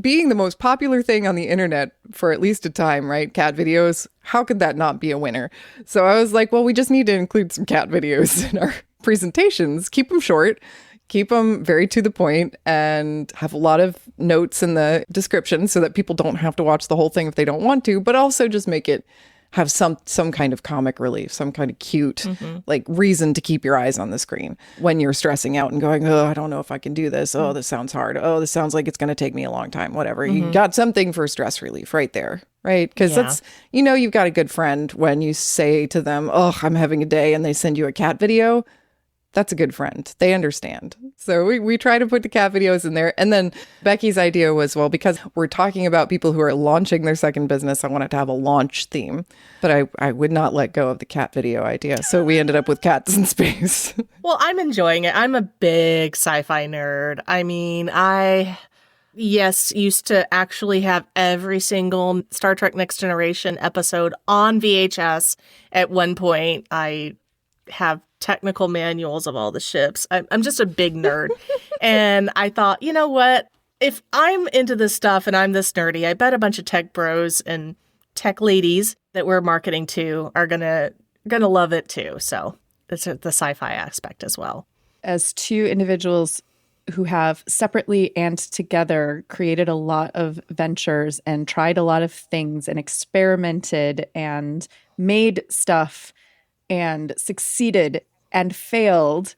being the most popular thing on the internet for at least a time, right? Cat videos. How could that not be a winner? So I was like, well, we just need to include some cat videos in our presentations. Keep them short, keep them very to the point, and have a lot of notes in the description so that people don't have to watch the whole thing if they don't want to, but also just make it have some kind of comic relief, some kind of cute, like reason to keep your eyes on the screen when you're stressing out and going, oh, I don't know if I can do this. Oh, this sounds hard. Oh, this sounds like it's going to take me a long time. Whatever. You got something for stress relief right there, right? Because that's, you've got a good friend when you say to them, oh, I'm having a day, and they send you a cat video. That's a good friend. They understand. So we try to put the cat videos in there. And then Becky's idea was, well, because we're talking about people who are launching their second business, I wanted to have a launch theme. But I would not let go of the cat video idea. So we ended up with cats in space. Well, I'm enjoying it. I'm a big sci-fi nerd. I mean, used to actually have every single Star Trek Next Generation episode on VHS. At one point, I have technical manuals of all the ships. I'm just a big nerd. And I thought, you know what? If I'm into this stuff and I'm this nerdy, I bet a bunch of tech bros and tech ladies that we're marketing to are gonna love it too. So it's the sci-fi aspect as well. As two individuals who have separately and together created a lot of ventures and tried a lot of things and experimented and made stuff and succeeded and failed.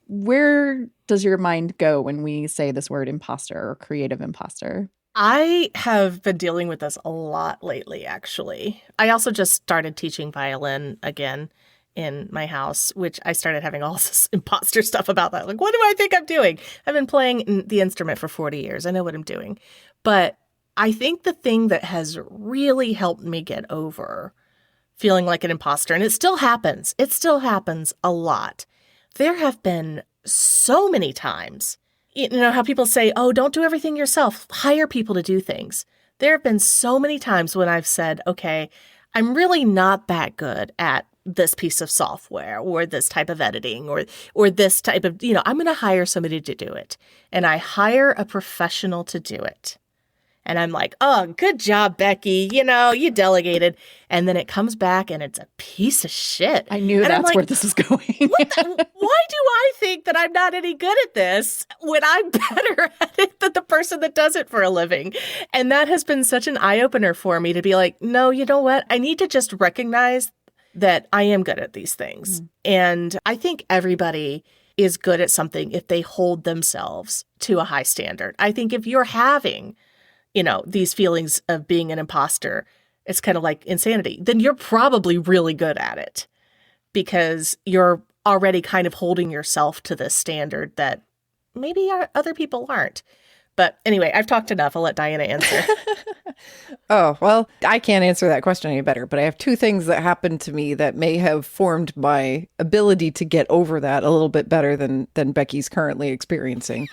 Where does your mind go when we say this word imposter or creative imposter? I have been dealing with this a lot lately, actually. I also just started teaching violin again in my house, which I started having all this imposter stuff about that. Like, what do I think I'm doing? I've been playing the instrument for 40 years. I know what I'm doing. But I think the thing that has really helped me get over feeling like an imposter, and it still happens a lot. There have been so many times, how people say, oh, don't do everything yourself, hire people to do things. There have been so many times when I've said, okay, I'm really not that good at this piece of software or this type of editing or this type of, I'm going to hire somebody to do it. And I hire a professional to do it. And I'm like, oh, good job, Becky. You delegated. And then it comes back and it's a piece of shit. I knew that's where this is going. Why do I think that I'm not any good at this when I'm better at it than the person that does it for a living? And that has been such an eye-opener for me to be like, no, you know what? I need to just recognize that I am good at these things. And I think everybody is good at something if they hold themselves to a high standard. I think if you're having these feelings of being an imposter, it's kind of like insanity, then you're probably really good at it because you're already kind of holding yourself to this standard that maybe other people aren't. But anyway, I've talked enough. I'll let Diana answer. Oh, well, I can't answer that question any better, but I have two things that happened to me that may have formed my ability to get over that a little bit better than Becky's currently experiencing.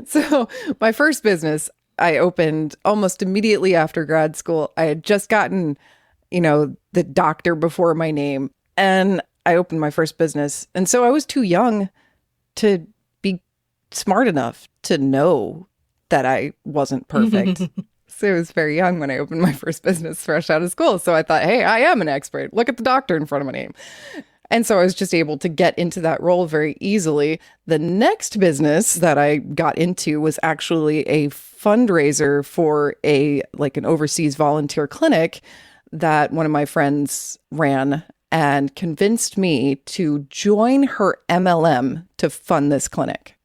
So my first business I opened almost immediately after grad school. I had just gotten, the doctor before my name, and I opened my first business. And so I was too young to be smart enough to know that I wasn't perfect. So I was very young when I opened my first business fresh out of school. So I thought, hey, I am an expert. Look at the doctor in front of my name. And so I was just able to get into that role very easily. The next business that I got into was actually a fundraiser for an overseas volunteer clinic that one of my friends ran and convinced me to join her MLM to fund this clinic.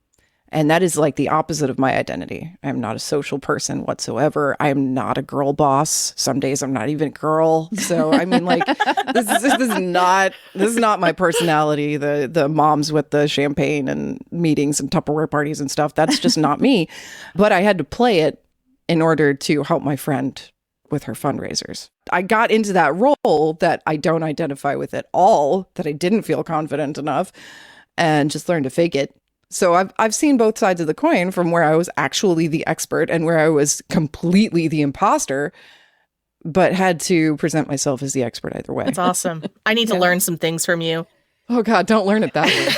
And that is like the opposite of my identity. I'm not a social person whatsoever. I'm not a girl boss. Some days I'm not even a girl. So I mean, this is not my personality. The moms with the champagne and meetings and Tupperware parties and stuff. That's just not me. But I had to play it in order to help my friend with her fundraisers. I got into that role that I don't identify with at all, that I didn't feel confident enough, and just learned to fake it. So I've seen both sides of the coin, from where I was actually the expert and where I was completely the imposter, but had to present myself as the expert either way. That's awesome. I need to learn some things from you. Oh God, don't learn it that way.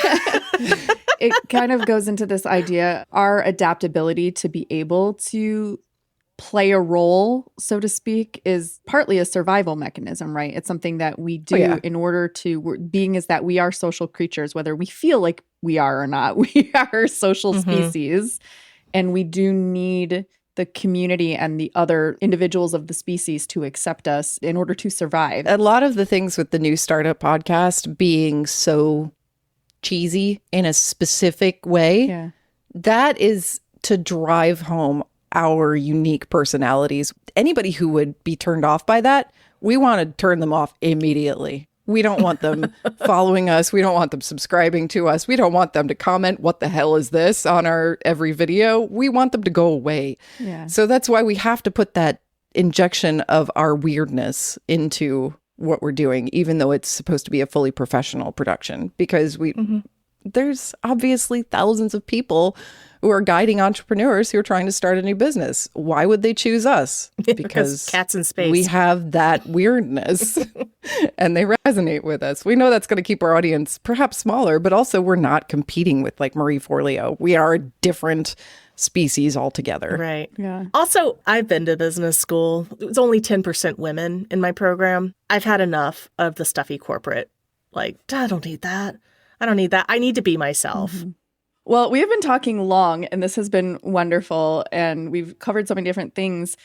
It kind of goes into this idea, our adaptability to be able to play a role, so to speak, is partly a survival mechanism, right? It's something that we do in order to, being is that we are social creatures, whether we feel like we are or not. We are a social species, and we do need the community and the other individuals of the species to accept us in order to survive. A lot of the things with the new startup podcast being so cheesy in a specific way, that is to drive home our unique personalities. Anybody who would be turned off by that, we want to turn them off immediately. We don't want them following us. We don't want them subscribing to us. We don't want them to comment, "What the hell is this?" on our every video. We want them to go away. Yeah. So that's why we have to put that injection of our weirdness into what we're doing, even though it's supposed to be a fully professional production, because there's obviously thousands of people who are guiding entrepreneurs who are trying to start a new business. Why would they choose us? Because cats in space. We have that weirdness and they resonate with us. We know that's going to keep our audience perhaps smaller, but also we're not competing with like Marie Forleo. We are a different species altogether. Right. Yeah. Also, I've been to business school. It was only 10% women in my program. I've had enough of the stuffy corporate. Like, I don't need that. I don't need that. I need to be myself. Well, we have been talking long, and this has been wonderful, and we've covered so many different things.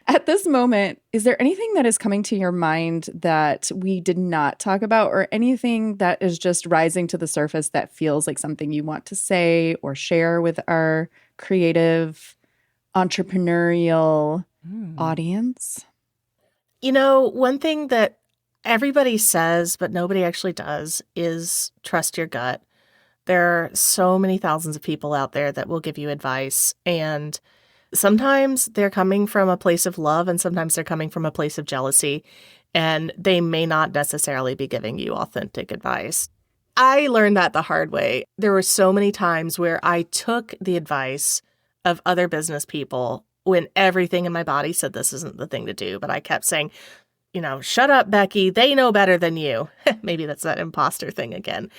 At this moment, is there anything that is coming to your mind that we did not talk about, or anything that is just rising to the surface that feels like something you want to say or share with our creative, entrepreneurial audience? You know, one thing that everybody says, but nobody actually does, is trust your gut. There are so many thousands of people out there that will give you advice, and sometimes they're coming from a place of love, and sometimes they're coming from a place of jealousy, and they may not necessarily be giving you authentic advice. I learned that the hard way. There were so many times where I took the advice of other business people when everything in my body said this isn't the thing to do, but I kept saying, you know, shut up, Becky. They know better than you. Maybe that's that imposter thing again.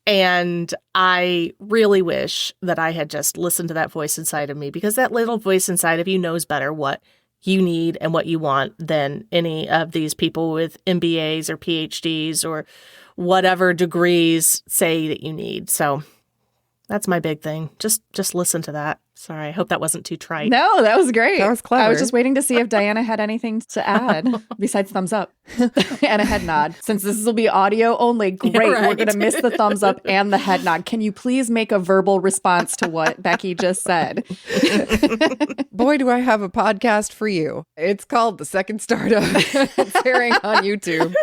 And I really wish that I had just listened to that voice inside of me, because that little voice inside of you knows better what you need and what you want than any of these people with MBAs or PhDs or whatever degrees say that you need. So that's my big thing. Just listen to that. Sorry, I hope that wasn't too trite. No, that was great. That was clever. I was just waiting to see if Diana had anything to add besides thumbs up and a head nod. Since this will be audio only, great. Yeah, right. We're going to miss the thumbs up and the head nod. Can you please make a verbal response to what Becky just said? Boy, do I have a podcast for you. It's called The Second Startup. It's airing on YouTube.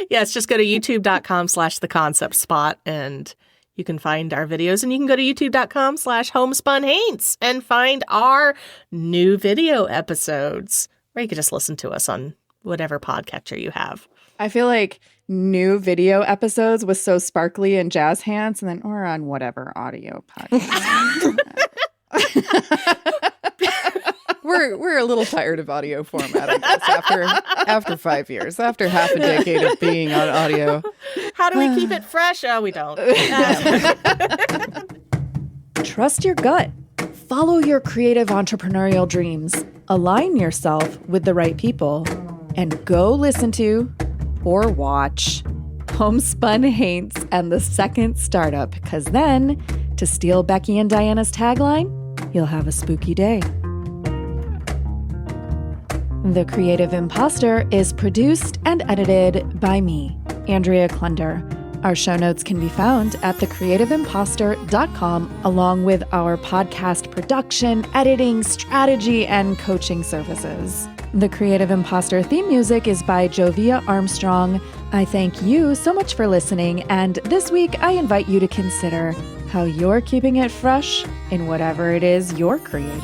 Yes, just go to youtube.com/theconceptspot and you can find our videos, and you can go to youtube.com/Homespun Haints and find our new video episodes, or you can just listen to us on whatever podcatcher you have. I feel like new video episodes was so sparkly and jazz hands, and then or on whatever audio podcast. We're a little tired of audio format, I guess, after 5 years, after half a decade of being on audio. How do we keep it fresh? Oh, we don't. Trust your gut. Follow your creative entrepreneurial dreams. Align yourself with the right people. And go listen to or watch Homespun Haints and The Second Startup, because then, to steal Becky and Diana's tagline, you'll have a spooky day. The Creative Imposter is produced and edited by me, Andrea Klunder. Our show notes can be found at thecreativeimposter.com, along with our podcast production, editing, strategy, and coaching services. The Creative Imposter theme music is by Jovia Armstrong. I thank you so much for listening, and this week I invite you to consider how you're keeping it fresh in whatever it is you're creating.